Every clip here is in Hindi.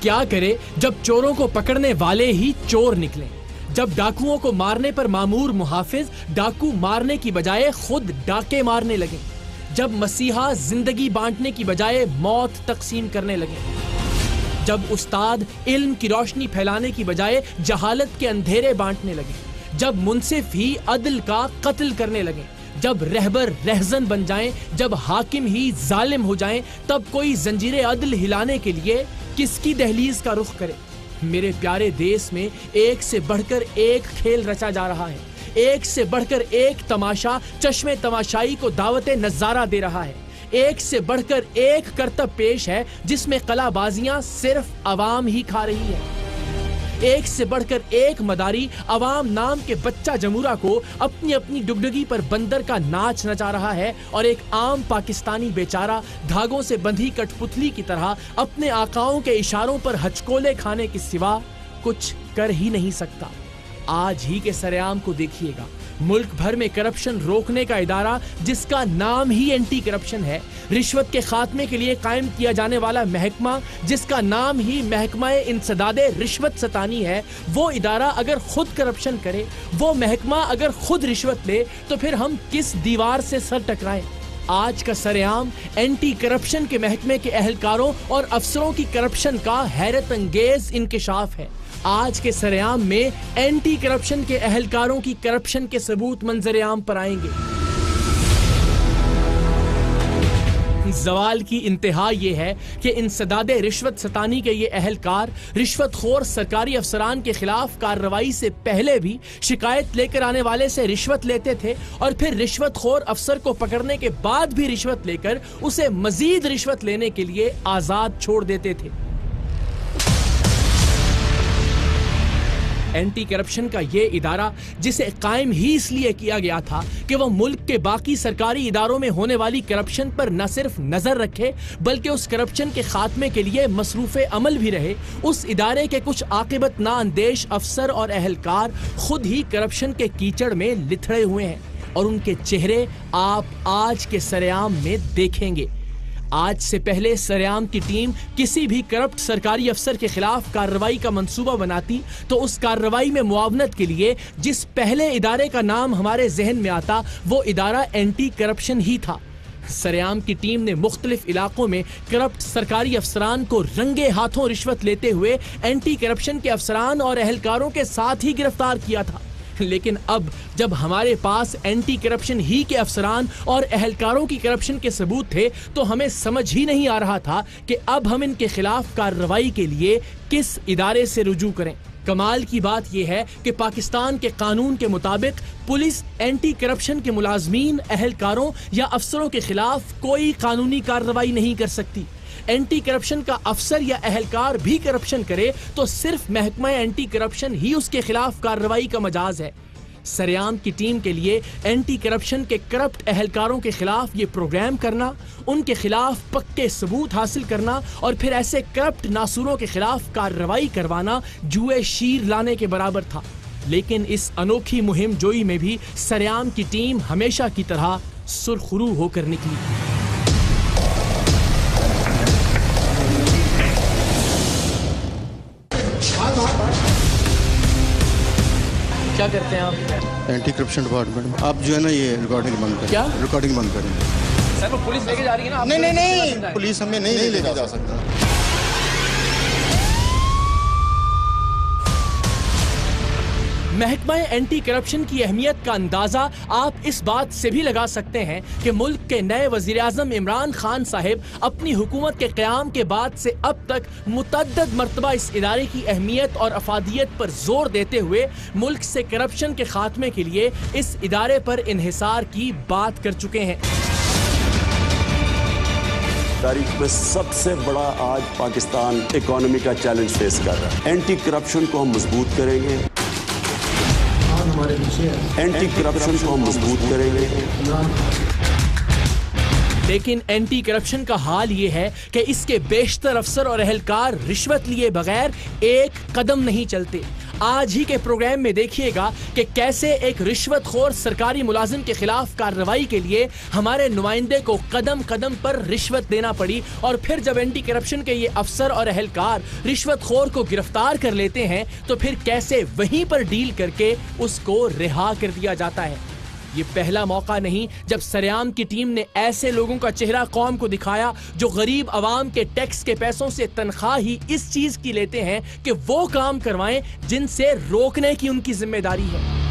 क्या करे जब चोरों को पकड़ने वाले ही चोर निकले, जब डाकुओं को मारने पर मामूर मुहाफिज डाकू मारने की बजाय खुद डाके मारने लगे, जब मसीहा जिंदगी बांटने की बजाय मौत तकसीम करने लगे, जब उस्ताद इल्म की रोशनी फैलाने की बजाय जहालत के अंधेरे बांटने लगे, जब मुंसिफ ही अदल का कत्ल करने लगे, जब रहबर रहजन बन जाएं, जब हाकिम ही जालिम हो जाएं, तब कोई जंजीरे अदल हिलाने के लिए किसकी दहलीज का रुख करे। मेरे प्यारे देश में एक से बढ़कर एक खेल रचा जा रहा है, एक से बढ़कर एक तमाशा चश्मे तमाशाई को दावत नजारा दे रहा है, एक से बढ़कर एक करतब पेश है जिसमें कलाबाजियां सिर्फ अवाम ही खा रही है, एक से बढ़कर एक मदारी अवाम नाम के बच्चा जमूरा को अपनी अपनी डुगडुगी पर बंदर का नाच नचा रहा है, और एक आम पाकिस्तानी बेचारा धागों से बंधी कठपुतली की तरह अपने आकाओं के इशारों पर हचकोले खाने के सिवा कुछ कर ही नहीं सकता। आज ही के सरेआम को देखिएगा, मुल्क भर में करप्शन रोकने का इदारा जिसका नाम ही एंटी करप्शन है, रिश्वत के खात्मे के लिए कायम किया जाने वाला महकमा जिसका नाम ही महकमा इंसदादे रिश्वत सतानी है, वो इदारा अगर खुद करप्शन करे, वो महकमा अगर खुद रिश्वत ले, तो फिर हम किस दीवार से सर टकराएं। आज का सरेआम एंटी करप्शन के महकमे के अहलकारों और अफसरों की करप्शन का हैरत अंगेज इंकिशाफ है। आज के सरेआम में एंटी करप्शन के अहलकारों की करप्शन के सबूत मंजर आम पर आएंगे। सवाल की इंतहा यह है कि इंसदादे रिश्वत सतानी के ये अहलकार रिश्वतखोर सरकारी अफसरान के खिलाफ कार्रवाई से पहले भी शिकायत लेकर आने वाले से रिश्वत लेते थे, और फिर रिश्वतखोर अफसर को पकड़ने के बाद भी रिश्वत लेकर उसे मजीद रिश्वत लेने के लिए आजाद छोड़ देते थे। एंटी करप्शन का ये इदारा जिसे कायम ही इसलिए किया गया था कि वह मुल्क के बाकी सरकारी इदारों में होने वाली करप्शन पर न सिर्फ नजर रखे बल्कि उस करप्शन के खात्मे के लिए मसरूफे अमल भी रहे, उस इदारे के कुछ आकिबत नाअंदेश अफसर और अहलकार खुद ही करप्शन के कीचड़ में लिथड़े हुए हैं, और उनके चेहरे आप आज के सरेआम में देखेंगे। आज से पहले सरेआम की टीम किसी भी करप्ट सरकारी अफसर के खिलाफ कार्रवाई का मंसूबा बनाती तो उस कार्रवाई में मुआवनत के लिए जिस पहले इदारे का नाम हमारे जहन में आता वो इदारा एंटी करप्शन ही था। सरेआम की टीम ने मुख्तलिफ इलाकों में करप्ट सरकारी अफसरान को रंगे हाथों रिश्वत लेते हुए एंटी करप्शन के अफसरान और अहलकारों के साथ ही गिरफ्तार किया था, लेकिन अब जब हमारे पास एंटी करप्शन ही के अफसरान और अहलकारों की करप्शन के सबूत थे तो हमें समझ ही नहीं आ रहा था कि अब हम इनके खिलाफ कार्रवाई के लिए किस इदारे से रुजू करें। कमाल की बात यह है कि पाकिस्तान के कानून के मुताबिक पुलिस एंटी करप्शन के मुलाजमीन, अहलकारों या अफसरों के खिलाफ कोई कानूनी कार्रवाई नहीं कर सकती। एंटी करप्शन का अफसर या अहलकार भी करप्शन करे तो सिर्फ महकमा एंटी करप्शन ही उसके खिलाफ कार्रवाई का मजाज है। सरेआम की टीम के लिए एंटी करप्शन के करप्ट अहलकारों के खिलाफ ये प्रोग्राम करना, उनके खिलाफ पक्के सबूत हासिल करना और फिर ऐसे करप्ट नासूरों के खिलाफ कार्रवाई करवाना जुए शीर लाने के बराबर था। लेकिन इस अनोखी मुहिम जोई में भी सरेआम की टीम हमेशा की तरह सुरखरू होकर निकली। क्या करते हैं आप? Anti corruption department. आप जो है ना ये रिकॉर्डिंग बंद करें। क्या रिकॉर्डिंग बंद करें? सर वो पुलिस लेके जा रही है ना। नहीं पुलिस हमें नहीं लेके जा सकता। महकमा एंटी करप्शन की अहमियत का अंदाजा आप इस बात से भी लगा सकते हैं कि मुल्क के नए वज़ीर-ए-आज़म इमरान खान साहिब अपनी हुकूमत के क़याम के बाद से अब तक मुतअद्दिद मरतबा इस इदारे की अहमियत और अफादियत पर जोर देते हुए मुल्क से करप्शन के खात्मे के लिए इस इदारे पर इन्हिसार की बात कर चुके हैं। तारीख में सबसे बड़ा आज पाकिस्तान इकोनॉमी का चैलेंज फेस कर रहा है। एंटी करप्शन को हम मजबूत करेंगे, एंटी करप्शन को हम मजबूत करेंगे। लेकिन एंटी करप्शन का हाल ये है कि इसके बेशतर अफसर और अहलकार रिश्वत लिए बगैर एक कदम नहीं चलते। आज ही के प्रोग्राम में देखिएगा कि कैसे एक रिश्वतखोर सरकारी मुलाजिम के खिलाफ कार्रवाई के लिए हमारे नुमाइंदे को कदम कदम पर रिश्वत देना पड़ी, और फिर जब एंटी करप्शन के ये अफसर और अहलकार रिश्वतखोर को गिरफ्तार कर लेते हैं तो फिर कैसे वहीं पर डील करके उसको रिहा कर दिया जाता है। ये पहला मौका नहीं जब सरेआम की टीम ने ऐसे लोगों का चेहरा कौम को दिखाया जो गरीब आवाम के टैक्स के पैसों से तनख्वाह ही इस चीज की लेते हैं कि वो काम करवाएं जिनसे रोकने की उनकी जिम्मेदारी है।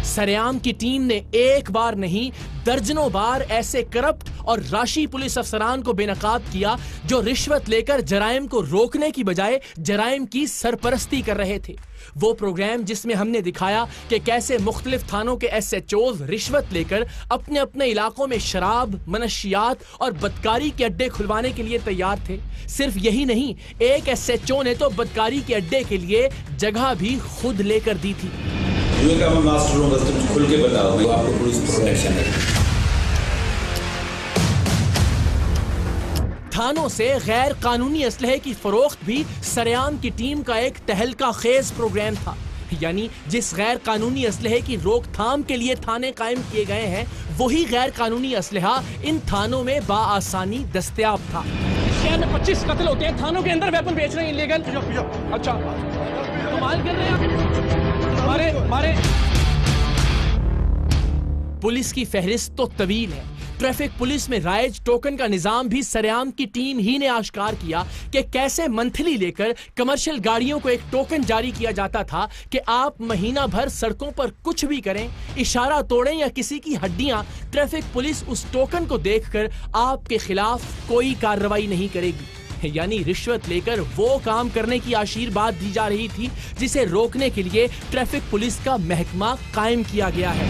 सरेआम की टीम ने एक बार नहीं दर्जनों बार ऐसे करप्ट और राशि पुलिस अफसरान को बेनकाब किया जो रिश्वत लेकर जराइम को रोकने की बजाय जराइम की सरपरस्ती कर रहे थे। वो प्रोग्राम जिसमें हमने दिखाया कि कैसे मुख्तलिफ थानों के SHOs रिश्वत लेकर अपने अपने इलाकों में शराब, मनशियात और बदकारी के अड्डे खुलवाने के लिए तैयार थे। सिर्फ यही नहीं, एक SHO ने तो बदकारी के अड्डे के लिए जगह भी खुद लेकर दी थी। खुल के बताओ, आपको पुलिस प्रोटेक्शन है। थानों से गैर कानूनी असलहे की फरोख्त भी सरेआम की टीम का एक तहलका खेज प्रोग्राम था। यानी जिस गैर कानूनी असलहे की रोकथाम के लिए थाने कायम किए गए हैं, वही गैर कानूनी असलहा इन थानों में बाआसानी दस्तयाब था। शहर में 25 कत्ल होते हैं, थानों के अंदर वेपन बेच रहे हैं इल्लीगल। अच्छा, कमाल कर रहे हैं। मारे पुलिस की फहरिस्त तो तवील है। ट्रैफिक पुलिस में राइज टोकन का निजाम भी सरेआम की टीम ही ने आश्कार किया कि कैसे मंथली लेकर कमर्शियल गाड़ियों को एक टोकन जारी किया जाता था कि आप महीना भर सड़कों पर कुछ भी करें, इशारा तोड़ें या किसी की हड्डियां, ट्रैफिक पुलिस उस टोकन को देखकर आपके खिलाफ कोई कार्रवाई नहीं करेगी। यानी रिश्वत लेकर वो काम करने की आशीर्वाद दी जा रही थी जिसे रोकने के लिए ट्रैफिक पुलिस का महकमा कायम किया गया है।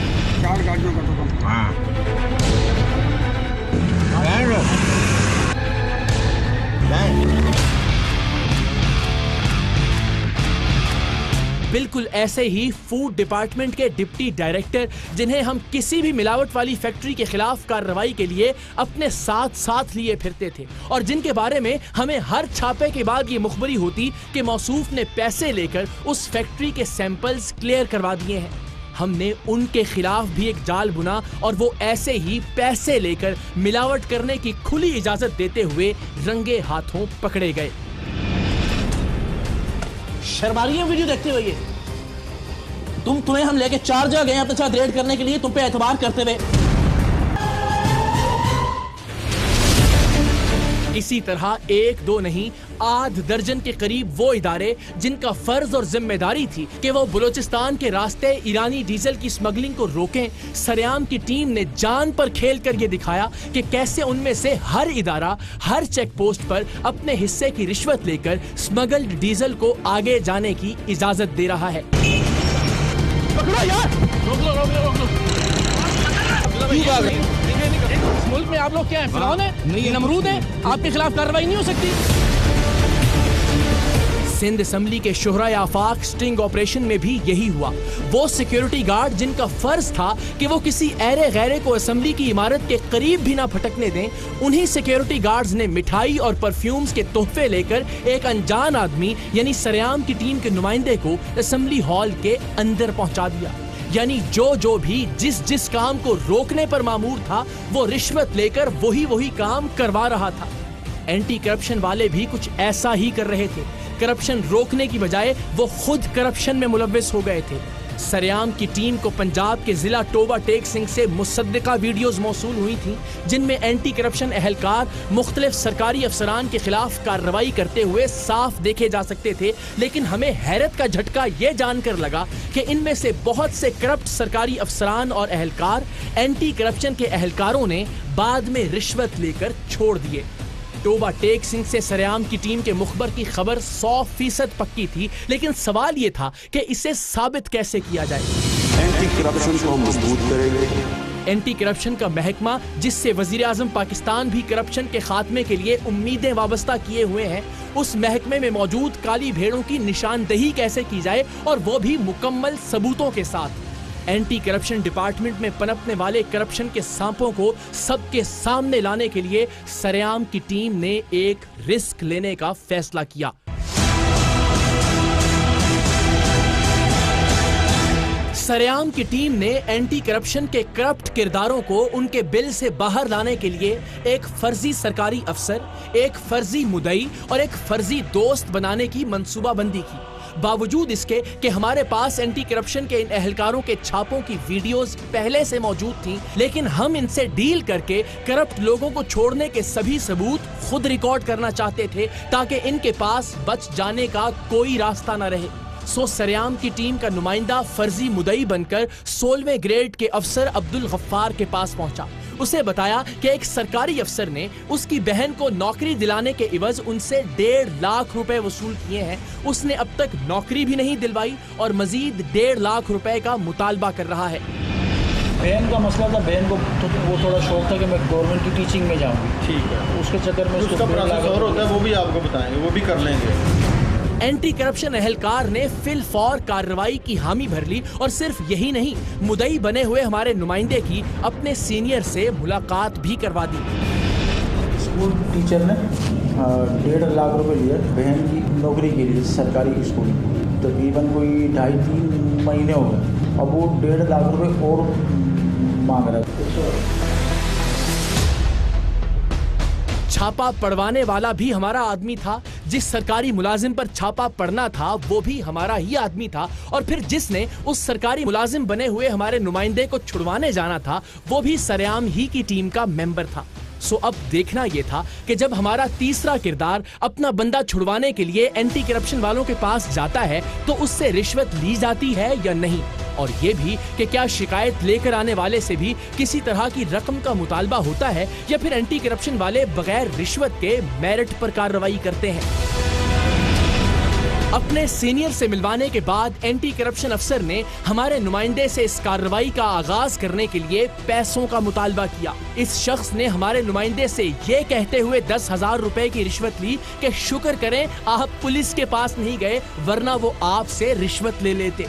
बिल्कुल ऐसे ही फूड डिपार्टमेंट के डिप्टी डायरेक्टर, जिन्हें हम किसी भी मिलावट वाली फैक्ट्री के खिलाफ कार्रवाई के लिए अपने साथ लिए फिरते थे और जिनके बारे में हमें हर छापे के बाद ये मुखबरी होती कि मौसूफ ने पैसे लेकर उस फैक्ट्री के सैंपल्स क्लियर करवा दिए हैं। हमने उनके खिलाफ भी एक जाल बुना और वो ऐसे ही पैसे लेकर मिलावट करने की खुली इजाजत देते हुए रंगे हाथों पकड़े गए। शर्मारियां वीडियो देखते हुए तुम्हें हम लेके 4 जगह गए अपने साथ रेड करने के लिए, तुम पे एतबार करते हुए। इसी तरह 1 2 नहीं, आध दर्जन के करीब वो इदारे जिनका फर्ज और जिम्मेदारी थी कि वो बलूचिस्तान के रास्ते ईरानी डीजल की स्मगलिंग को रोकें, सरेआम की टीम ने जान पर खेल कर ये दिखाया कि कैसे उनमें से हर इदारा हर चेक पोस्ट पर अपने हिस्से की रिश्वत लेकर स्मगल्ड डीजल को आगे जाने की इजाजत दे रहा है। पकड़ो यार, रोक लो। इस मुल्क में आप लोग क्या है, फिरौन है, नमरूद है, आपके खिलाफ कार्रवाई नहीं हो सकती। सिंध असेंबली के शोहरा आफाक स्टिंग ऑपरेशन में भी यही हुआ। वो सिक्योरिटी गार्ड जिनका फर्ज था कि वो किसी ऐरे गैरे को असेंबली की इमारत के करीब भी ना फटकने दें, उन्हीं सिक्योरिटी गार्ड्स ने मिठाई और परफ्यूम्स के तोहफे लेकर एक अनजान आदमी यानी सरेआम की टीम के नुमाइंदे को असेंबली हॉल के अंदर पहुंचा दिया। यानी जो भी जिस काम को रोकने पर मामूर था वो रिश्वत लेकर वही काम करवा रहा था। एंटी करप्शन वाले भी कुछ ऐसा ही कर रहे थे। करप्शन रोकने की बजाय वो खुद करप्शन में मुलव्विस हो गए थे। सरेआम की टीम को पंजाब के जिला टोबा टेक सिंह से मुसद्दिका वीडियोस मौसूल हुई थी जिनमें एंटी करप्शन एहलकार मुख्तलिफ सरकारी अफसरान के खिलाफ कार्रवाई करते हुए साफ देखे जा सकते थे। लेकिन हमें हैरत का झटका ये जानकर लगा कि इनमें से बहुत से करप्ट सरकारी अफसरान और एहलकार एंटी करप्शन के एहलकारों ने बाद में रिश्वत लेकर छोड़ दिए। टोबा टेक सिंह से सरेआम की टीम के मुखबर की खबर 100% पक्की थी, लेकिन सवाल ये था कि इसे साबित कैसे किया जाए। एंटी करप्शन को हम मजबूत करेंगे। एंटी करप्शन का महकमा जिससे वजीर आजम पाकिस्तान भी करप्शन के खात्मे के लिए उम्मीदें वाबस्ता किए हुए हैं, उस महकमे में मौजूद काली भेड़ों की निशानदेही कैसे की जाए और वो भी मुकम्मल सबूतों के साथ। एंटी करप्शन डिपार्टमेंट में पनपने वाले करप्शन के सांपों को सबके सामने लाने के लिए सरेआम की टीम ने एक रिस्क लेने का फैसला किया। सरेआम की टीम ने एंटी करप्शन के करप्ट किरदारों को उनके बिल से बाहर लाने के लिए एक फर्जी सरकारी अफसर, एक फर्जी मुदई और एक फर्जी दोस्त बनाने की मंसूबाबंदी की। बावजूद इसके कि हमारे पास एंटी करप्शन के इन एहलकारों के छापों की वीडियोस पहले से मौजूद थीं, लेकिन हम इनसे डील करके करप्ट लोगों को छोड़ने के सभी सबूत खुद रिकॉर्ड करना चाहते थे ताकि इनके पास बच जाने का कोई रास्ता न रहे। सो सरेआम की टीम का नुमाइंदा फर्जी मुदई बनकर 16वें ग्रेड के अफसर अब्दुल गफ्फार के पास पहुंचा। उसे बताया कि एक सरकारी अफसर ने उसकी बहन को नौकरी दिलाने के इवज उनसे 1.5 लाख रुपए वसूल किए हैं। उसने अब तक नौकरी भी नहीं दिलवाई और मजीद 1.5 लाख रुपए का मुतालबा कर रहा है। बहन का मसला था, बहन को वो थोड़ा शौक था कि मैं गवर्नमेंट की टीचिंग में जाऊंगी। ठीक है, उसके चक्कर में उसका प्रोसेस और होता है, वो भी आपको बताएंगे, वो भी कर लेंगे। एंटी करप्शन एहलकार ने फिल फौर कार्रवाई की हामी भर ली और सिर्फ यही नहीं, मुदई बने हुए हमारे नुमाइंदे की अपने सीनियर से मुलाकात भी करवा दी। स्कूल टीचर ने 1.5 लाख रुपए लिए बहन की नौकरी के लिए सरकारी स्कूल, तकरीबन कोई 2.5-3 महीने हो गए। अब वो 1.5 लाख रुपए और मांग रहा है। छापा पड़वाने वाला भी हमारा आदमी था, जिस सरकारी मुलाजिम पर छापा पड़ना था वो भी हमारा ही आदमी था, और फिर जिसने उस सरकारी मुलाजिम बने हुए हमारे नुमाइंदे को छुड़वाने जाना था वो भी सरेआम ही की टीम का मेंबर था। सो अब देखना यह था कि जब हमारा तीसरा किरदार अपना बंदा छुड़वाने के लिए एंटी करप्शन वालों के पास जाता है तो उससे रिश्वत ली जाती है या नहीं, और ये भी कि क्या शिकायत लेकर आने वाले से भी किसी तरह की रकम का मुतालबा होता है या फिर एंटी करप्शन वाले बगैर रिश्वत के मेरिट पर कार्रवाई करते हैं। अपने सीनियर से मिलवाने के बाद एंटी करप्शन अफसर ने हमारे नुमाइंदे से इस कार्रवाई का आगाज करने के लिए पैसों का मुतालबा किया। इस शख्स ने हमारे नुमाइंदे से ये कहते हुए 10,000 रुपए की रिश्वत ली कि शुक्र करें आप पुलिस के पास नहीं गए, वरना वो आपसे रिश्वत ले लेते।